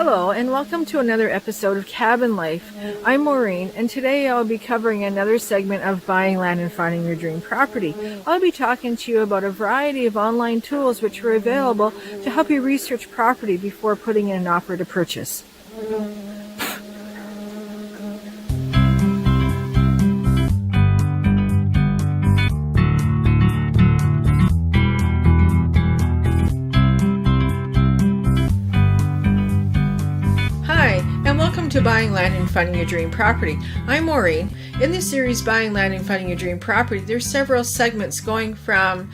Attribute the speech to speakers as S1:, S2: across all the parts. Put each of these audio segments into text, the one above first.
S1: Hello and welcome to another episode of Cabin Life. I'm Maureen and today I'll be covering another segment of buying land and finding your dream property. I'll be talking to you about a variety of online tools which are available to help you research property before putting in an offer to purchase. Welcome to Buying Land and Finding Your Dream Property. I'm Maureen. In this series, Buying Land and Finding Your Dream Property, there's several segments going from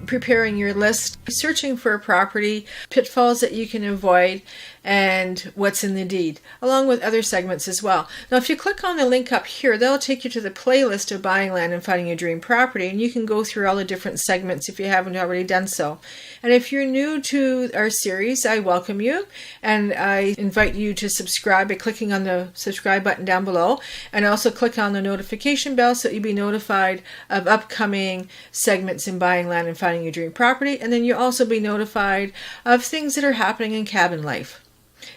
S1: preparing your list, searching for a property, pitfalls that you can avoid, and what's in the deed, along with other segments as well. Now, if you click on the link up here, that'll take you to the playlist of Buying Land and Finding Your Dream Property, and you can go through all the different segments if you haven't already done so. And if you're new to our series, I welcome you, and I invite you to subscribe by clicking on the subscribe button down below, and also click on the notification bell so you'll be notified of upcoming segments in Buying Land and Finding Your Dream Property, and then you'll also be notified of things that are happening in cabin life.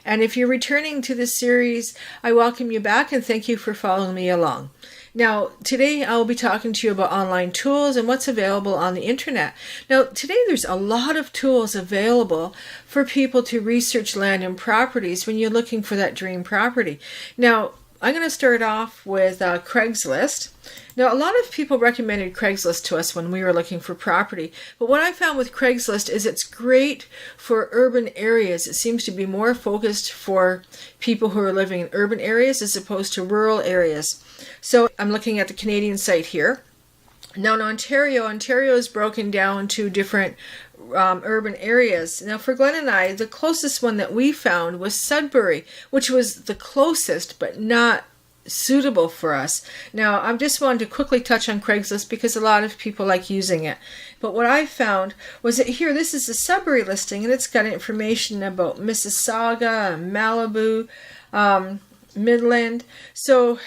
S1: And if you're returning to this series, I welcome you back and thank you for following me along. Now, today I'll be talking to you about online tools and what's available on the internet. Now, today there's a lot of tools available for people to research land and properties when you're looking for that dream property. Now, I'm going to start off with Craigslist. Now, a lot of people recommended Craigslist to us when we were looking for property, but what I found with Craigslist is it's great for urban areas. It seems to be more focused for people who are living in urban areas as opposed to rural areas. So I'm looking at the Canadian site here. Now in Ontario is broken down to different urban areas. Now for Glenn and I, the closest one that we found was Sudbury, which was the closest but not suitable for us. Now I just wanted to quickly touch on Craigslist because a lot of people like using it. But what I found was that here, this is a Sudbury listing and it's got information about Mississauga, Malibu, Midland. So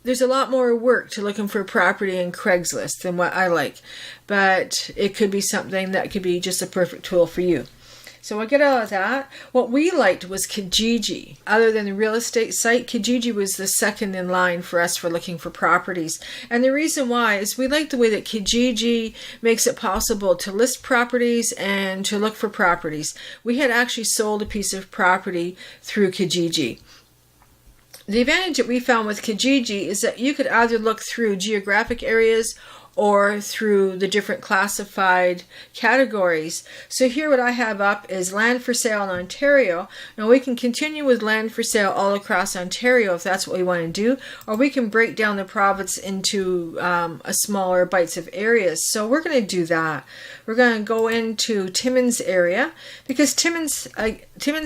S1: there's a lot more work to looking for a property in Craigslist than what I like, but it could be something that could be just a perfect tool for you. So I get out of that. What we liked was Kijiji. Other than the real estate site, Kijiji was the second in line for us for looking for properties. And the reason why is we like the way that Kijiji makes it possible to list properties and to look for properties. We had actually sold a piece of property through Kijiji. The advantage that we found with Kijiji is that you could either look through geographic areas or through the different classified categories. So here what I have up is land for sale in Ontario. Now we can continue with land for sale all across Ontario if that's what we want to do, or we can break down the province into a smaller bites of areas. So we're going to do that. We're going to go into Timmins area because Timmins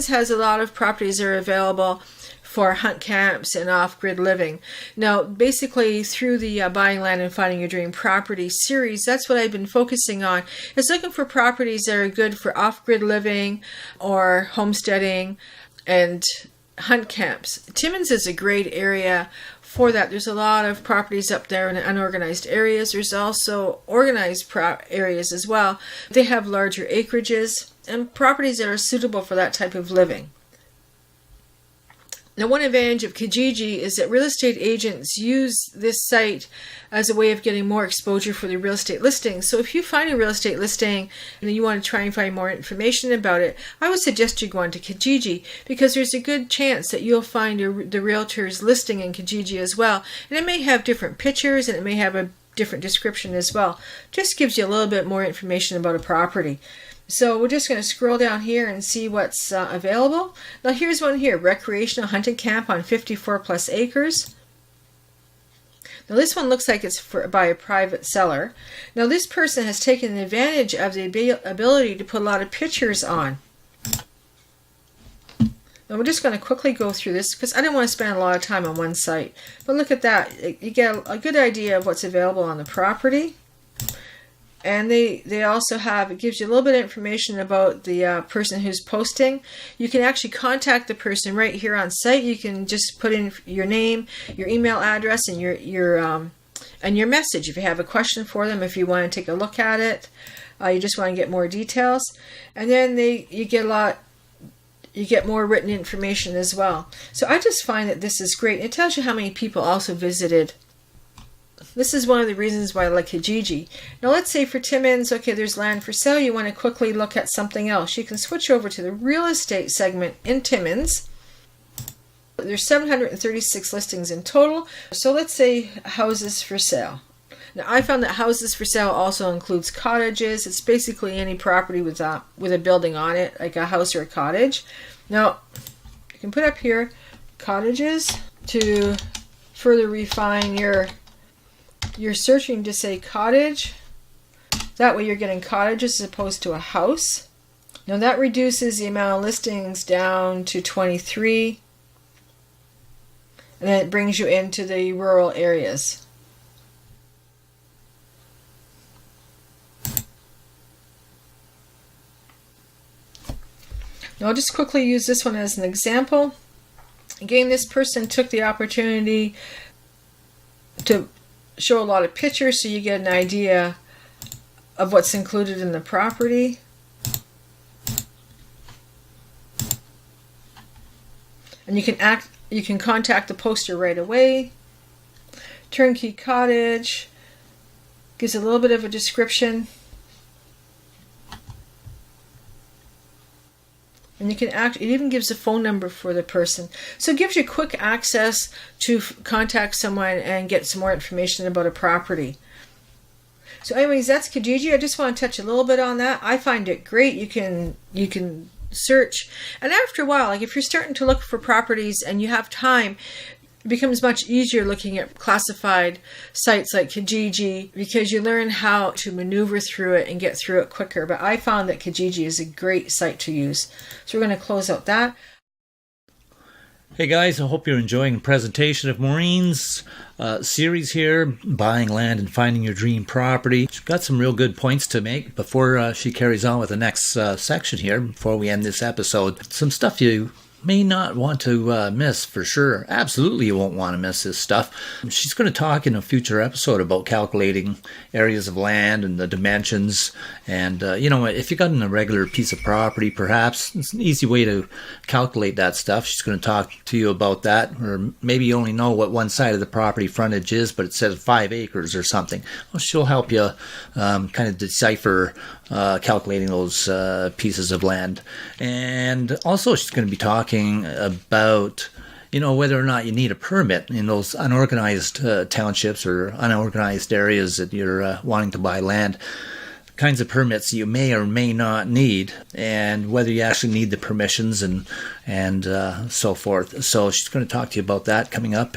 S1: has a lot of properties that are available for hunt camps and off-grid living. Now, basically, through the Buying Land and Finding Your Dream Property series, that's what I've been focusing on, is looking for properties that are good for off-grid living or homesteading and hunt camps. Timmins is a great area for that. There's a lot of properties up there in the unorganized areas. There's also organized areas as well. They have larger acreages and properties that are suitable for that type of living. Now, one advantage of Kijiji is that real estate agents use this site as a way of getting more exposure for the real estate listings. So if you find a real estate listing and you want to try and find more information about it, I would suggest you go on to Kijiji because there's a good chance that you'll find the realtor's listing in Kijiji as well. And it may have different pictures and it may have a different description as well. Just gives you a little bit more information about a property. So we're just going to scroll down here and see what's available. Now here's one here, recreational hunting camp on 54 plus acres. Now this one looks like it's by a private seller. Now this person has taken advantage of the ability to put a lot of pictures on. Now we're just going to quickly go through this because I didn't want to spend a lot of time on one site. But look at that. You get a good idea of what's available on the property. And they also have, it gives you a little bit of information about the person who's posting. You can actually contact the person right here on site. You can just put in your name, your email address, and your message. If you have a question for them, if you want to take a look at it, you just want to get more details. And then you get a lot you get more written information as well. So I just find that this is great. It tells you how many people also visited. This is one of the reasons why I like Kijiji. Now let's say for Timmins, okay, there's land for sale. You want to quickly look at something else. You can switch over to the real estate segment in Timmins. There's 736 listings in total. So let's say houses for sale. Now I found that houses for sale also includes cottages. It's basically any property with a building on it, like a house or a cottage. Now you can put up here cottages to further refine your searching to say cottage. That way you're getting cottages as opposed to a house. Now that reduces the amount of listings down to 23. And then it brings you into the rural areas. Now I'll just quickly use this one as an example. Again, this person took the opportunity to show a lot of pictures so you get an idea of what's included in the property. And you can contact the poster right away. Turnkey cottage gives a little bit of a description. And you can it even gives a phone number for the person. So it gives you quick access to contact someone and get some more information about a property. So anyways, that's Kijiji. I just want to touch a little bit on that. I find it great. You can search. And after a while, like if you're starting to look for properties and you have time, it becomes much easier looking at classified sites like Kijiji because you learn how to maneuver through it and get through it quicker. But I found that Kijiji is a great site to use. So we're going to close out that.
S2: Hey guys, I hope you're enjoying the presentation of Maureen's series here, Buying Land and Finding Your Dream Property. She's got some real good points to make before she carries on with the next section here, before we end this episode. Some stuff you may not want to miss for sure. Absolutely you won't want to miss this stuff. She's going to talk in a future episode about calculating areas of land and the dimensions. And, if you got in a regular piece of property, perhaps it's an easy way to calculate that stuff. She's going to talk to you about that. Or maybe you only know what one side of the property frontage is, but it says 5 acres or something. Well, she'll help you kind of decipher calculating those pieces of land. And also she's going to be talking about whether or not you need a permit in those unorganized townships or unorganized areas that you're wanting to buy land. Kinds of permits you may or may not need, and whether you actually need the permissions and so forth. So she's going to talk to you about that coming up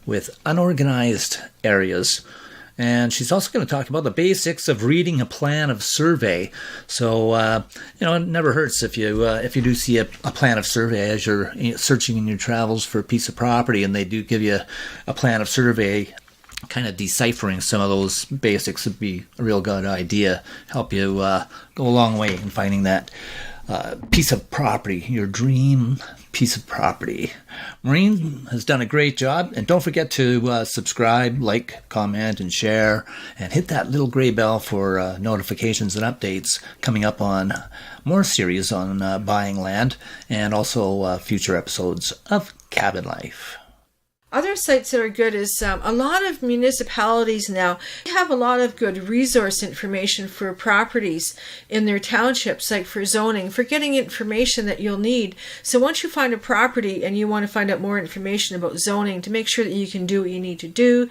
S2: with unorganized areas. And she's also going to talk about the basics of reading a plan of survey. So, it never hurts if you do see a plan of survey as you're searching in your travels for a piece of property, and they do give you a plan of survey. Kind of deciphering some of those basics would be a real good idea. Help you go a long way in finding that piece of property, your dream piece of property. Maureen has done a great job, and don't forget to subscribe, like, comment, and share, and hit that little gray bell for notifications and updates coming up on more series on buying land, and also future episodes of Cabin Life.
S1: Other sites that are good is a lot of municipalities now have a lot of good resource information for properties in their townships, like for zoning, for getting information that you'll need. So once you find a property and you want to find out more information about zoning to make sure that you can do what you need to do,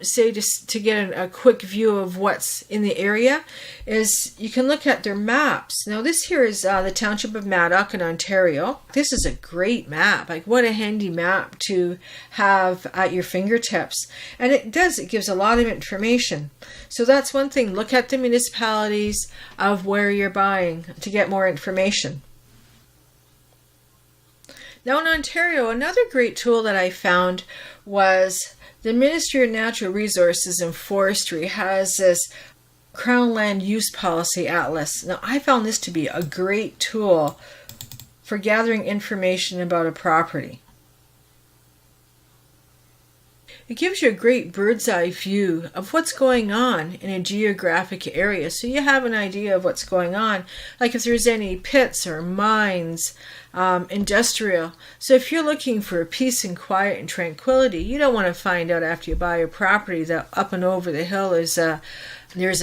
S1: say just to get a quick view of what's in the area, is you can look at their maps. Now this here is the township of Maddock in Ontario. This is a great map. Like what a handy map to have at your fingertips. And it gives a lot of information. So that's one thing. Look at the municipalities of where you're buying to get more information. Now in Ontario, another great tool that I found was the Ministry of Natural Resources and Forestry has this Crown Land Use Policy Atlas. Now I found this to be a great tool for gathering information about a property. It gives you a great bird's eye view of what's going on in a geographic area, so you have an idea of what's going on, like if there's any pits or mines, industrial. So if you're looking for peace and quiet and tranquility, you don't want to find out after you buy a property that up and over the hill there's a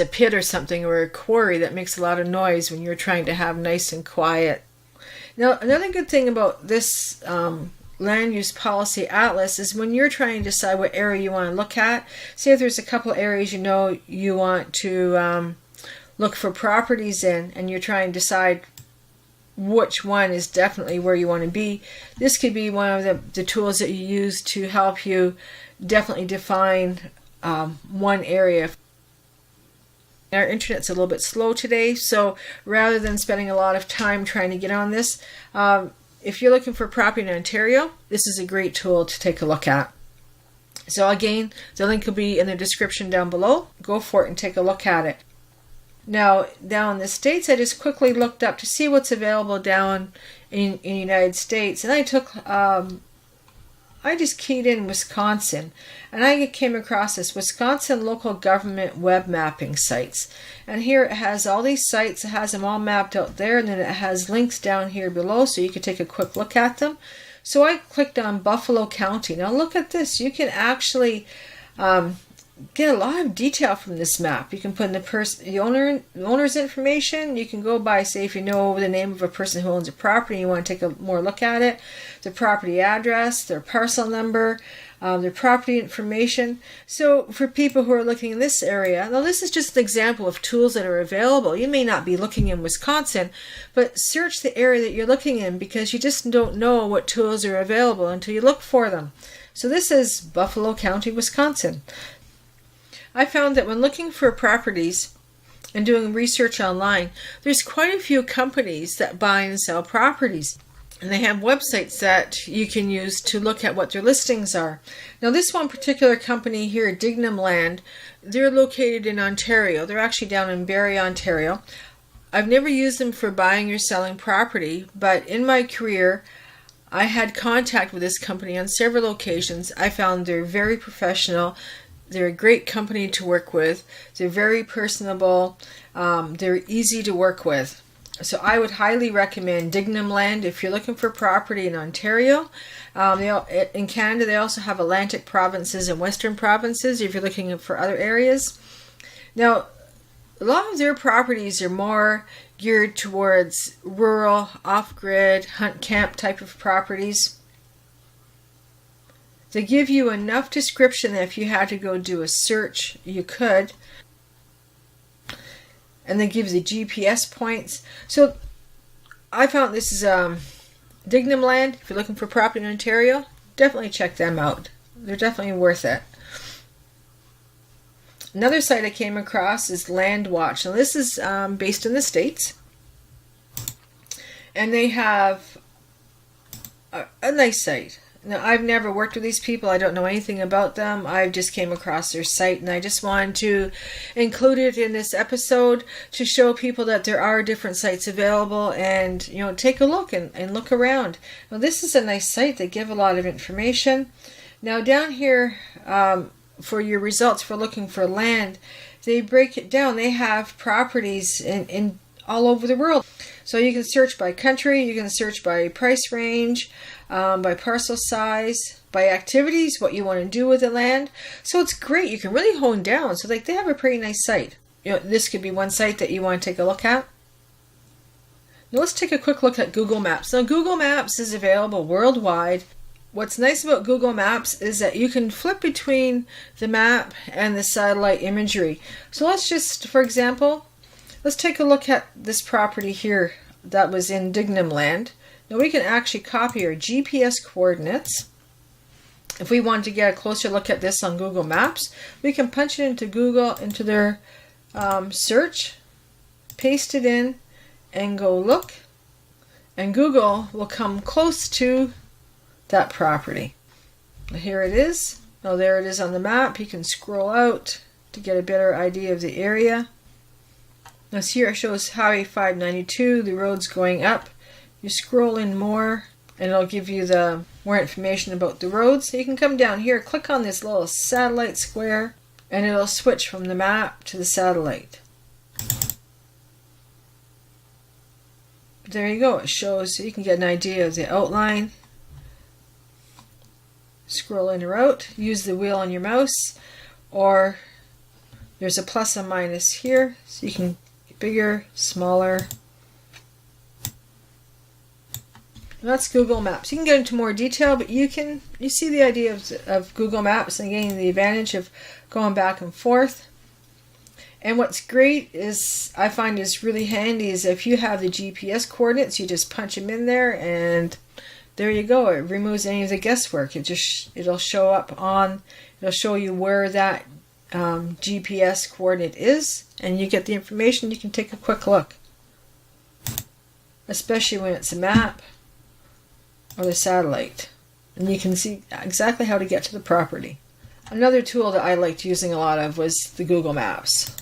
S1: pit or something, or a quarry that makes a lot of noise when you're trying to have nice and quiet. Now, another good thing about this land use policy atlas is when you're trying to decide what area you want to look at, say if there's a couple areas you want to look for properties in, and you're trying to decide which one is definitely where you want to be, this could be one of the tools that you use to help you definitely define one area. Our internet's a little bit slow today, so rather than spending a lot of time trying to get on this, if you're looking for property in Ontario, this is a great tool to take a look at. So again, the link will be in the description down below. Go for it and take a look at it. Now, down in the States, I just quickly looked up to see what's available down in the United States, and I just keyed in Wisconsin, and I came across this Wisconsin local government web mapping sites. And here it has all these sites, it has them all mapped out there, and then it has links down here below so you can take a quick look at them. So I clicked on Buffalo County. Now look at this, you can actually get a lot of detail from this map. You can put in the owner's information. You can go by, say, if you know the name of a person who owns a property and you want to take a more look at it, the property address, their parcel number, their property information. So for people who are looking in this area, now this is just an example of tools that are available. You may not be looking in Wisconsin, but search the area that you're looking in, because you just don't know what tools are available until you look for them. So this is Buffalo County, Wisconsin. I found that when looking for properties and doing research online, there's quite a few companies that buy and sell properties. And they have websites that you can use to look at what their listings are. Now this one particular company here, Dignam Land, they're located in Ontario. They're actually down in Barrie, Ontario. I've never used them for buying or selling property, but in my career, I had contact with this company on several occasions. I found they're very professional. They're a great company to work with. They're very personable. They're easy to work with. So I would highly recommend Dignam Land if you're looking for property in Ontario. In Canada, they also have Atlantic provinces and Western provinces if you're looking for other areas. Now, a lot of their properties are more geared towards rural, off-grid, hunt camp type of properties. They give you enough description that if you had to go do a search, you could. And they give you the GPS points. So I found this is Dignam Land. If you're looking for property in Ontario, definitely check them out. They're definitely worth it. Another site I came across is Land Watch. Now this is based in the States. And they have a nice site. Now, I've never worked with these people. I don't know anything about them. I just came across their site, and I just wanted to include it in this episode to show people that there are different sites available, and take a look and look around. Now, this is a nice site. They give a lot of information. Now, down here for your results for looking for land, they break it down. They have properties in all over the world. So you can search by country, you can search by price range, by parcel size, by activities, what you want to do with the land. So it's great. You can really hone down. So they have a pretty nice site. This could be one site that you want to take a look at. Now let's take a quick look at Google Maps. Now Google Maps is available worldwide. What's nice about Google Maps is that you can flip between the map and the satellite imagery. So let's just, for example, let's take a look at this property here that was in Dignam Land. Now we can actually copy our GPS coordinates. If we want to get a closer look at this on Google Maps, we can punch it into Google, into their search, paste it in, and go look. And Google will come close to that property. Here it is. Now there it is on the map. You can scroll out to get a better idea of the area. Now here it shows Highway 592, the road's going up. You scroll in more and it'll give you the more information about the roads. So you can come down here, click on this little satellite square, and it'll switch from the map to the satellite. There you go. It shows, so you can get an idea of the outline. Scroll in or out, use the wheel on your mouse, or there's a plus and minus here, so you can get bigger, smaller. And that's Google Maps. You can get into more detail, but you see the idea of Google Maps and getting the advantage of going back and forth. And what's great is, I find is really handy, is if you have the GPS coordinates, you just punch them in there and there you go. It removes any of the guesswork. It'll show up on, it'll show you where that GPS coordinate is, and you get the information. You can take a quick look, especially when it's a map or the satellite, and you can see exactly how to get to the property. Another tool that I liked using a lot of was the Google Maps.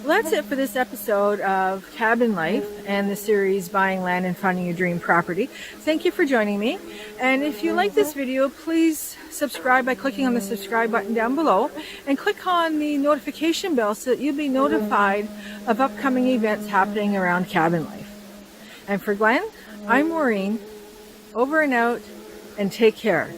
S1: Well, that's it for this episode of Cabin Life and the series Buying Land and Finding Your Dream Property. Thank you for joining me. And if you like this video, please subscribe by clicking on the subscribe button down below and click on the notification bell so that you'll be notified of upcoming events happening around Cabin Life. And for Glenn, I'm Maureen. Over and out, and take care.